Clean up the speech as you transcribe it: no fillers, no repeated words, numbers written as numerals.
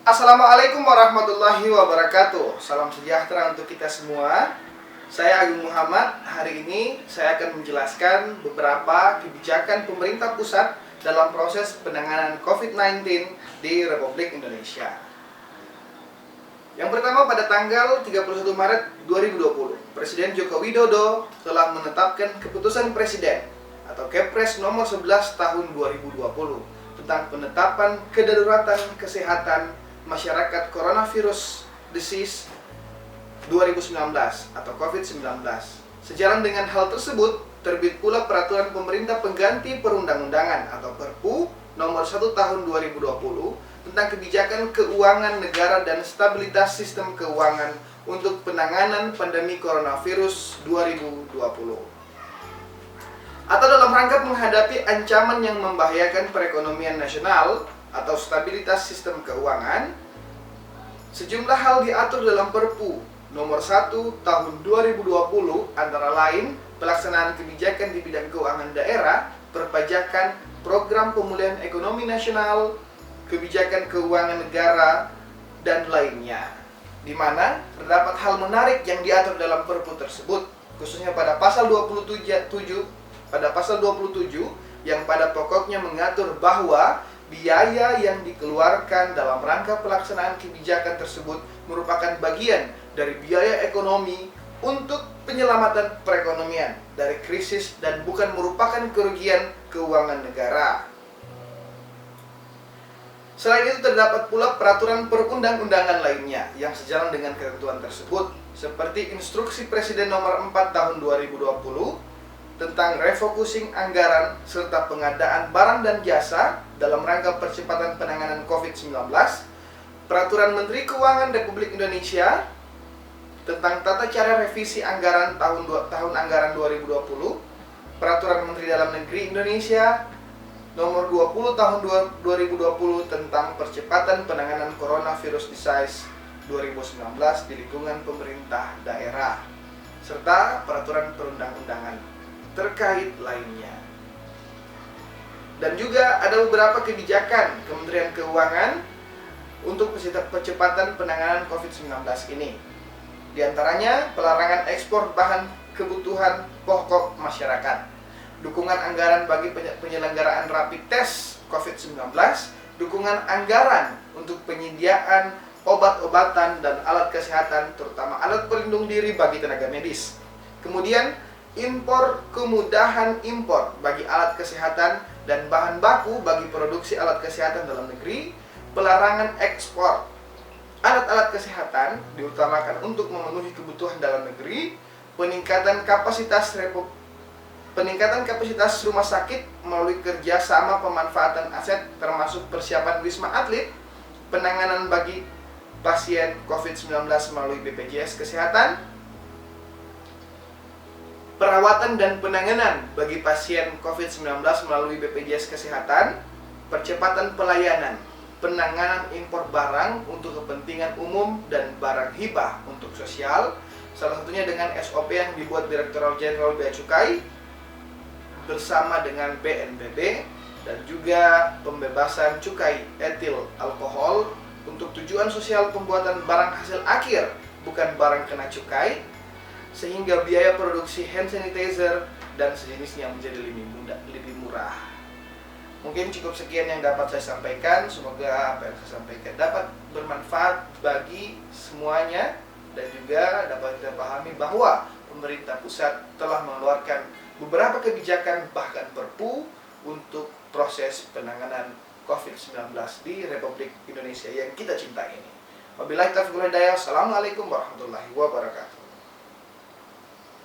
Assalamualaikum warahmatullahi wabarakatuh. Salam sejahtera untuk kita semua. Saya Agung Muhammad. Hari ini saya akan menjelaskan beberapa kebijakan pemerintah pusat dalam proses penanganan COVID-19 di Republik Indonesia. Yang pertama, pada tanggal 31 Maret 2020, Presiden Joko Widodo telah menetapkan Keputusan Presiden atau Kepres nomor 11 tahun 2020 tentang penetapan kedaruratan kesehatan masyarakat coronavirus disease 2019 atau COVID-19. Sejalan dengan hal tersebut, terbit pula peraturan pemerintah pengganti perundang-undangan atau Perpu nomor 1 tahun 2020 tentang kebijakan keuangan negara dan stabilitas sistem keuangan untuk penanganan pandemi coronavirus 2020. Atau dalam rangka menghadapi ancaman yang membahayakan perekonomian nasional atau stabilitas sistem keuangan, sejumlah hal diatur dalam Perpu nomor 1 tahun 2020, antara lain pelaksanaan kebijakan di bidang keuangan daerah, perpajakan, program pemulihan ekonomi nasional, kebijakan keuangan negara, dan lainnya. Di mana terdapat hal menarik yang diatur dalam Perpu tersebut, khususnya pada pasal 27 yang pada pokoknya mengatur bahwa biaya yang dikeluarkan dalam rangka pelaksanaan kebijakan tersebut merupakan bagian dari biaya ekonomi untuk penyelamatan perekonomian dari krisis dan bukan merupakan kerugian keuangan negara. Selain itu, terdapat pula peraturan perundang-undangan lainnya yang sejalan dengan ketentuan tersebut, seperti Instruksi Presiden nomor 4 tahun 2020 tentang refocusing anggaran serta pengadaan barang dan jasa dalam rangka percepatan penanganan COVID-19, Peraturan Menteri Keuangan Republik Indonesia tentang tata cara revisi anggaran tahun anggaran 2020, Peraturan Menteri Dalam Negeri Indonesia nomor 20 tahun 2020 tentang percepatan penanganan coronavirus disease 2019 di lingkungan pemerintah daerah, serta peraturan perundang-undangan terkait lainnya. Dan juga ada beberapa kebijakan Kementerian Keuangan untuk percepatan penanganan COVID-19 ini. Di antaranya pelarangan ekspor bahan kebutuhan pokok masyarakat, dukungan anggaran bagi penyelenggaraan rapid test COVID-19, dukungan anggaran untuk penyediaan obat-obatan dan alat kesehatan, terutama alat pelindung diri bagi tenaga medis. Kemudian kemudahan impor bagi alat kesehatan dan bahan baku bagi produksi alat kesehatan dalam negeri, pelarangan ekspor alat-alat kesehatan diutamakan untuk memenuhi kebutuhan dalam negeri, peningkatan kapasitas rumah sakit melalui kerjasama pemanfaatan aset termasuk persiapan wisma atlet, penanganan bagi pasien COVID-19 melalui BPJS Kesehatan, perawatan dan penanganan bagi pasien COVID-19 melalui BPJS Kesehatan, percepatan pelayanan, penanganan impor barang untuk kepentingan umum dan barang hibah untuk sosial, salah satunya dengan SOP yang dibuat Direktorat Jenderal Bea Cukai bersama dengan BNPB, dan juga pembebasan cukai etil alkohol untuk tujuan sosial pembuatan barang hasil akhir, bukan barang kena cukai, sehingga biaya produksi hand sanitizer dan sejenisnya menjadi lebih murah. Mungkin cukup sekian yang dapat saya sampaikan. Semoga apa yang saya sampaikan dapat bermanfaat bagi semuanya, dan juga dapat kita pahami bahwa pemerintah pusat telah mengeluarkan beberapa kebijakan, bahkan Perpu, untuk proses penanganan COVID-19 di Republik Indonesia yang kita cintai ini. Wabillahi taufiq wal hidayah. Assalamualaikum warahmatullahi wabarakatuh.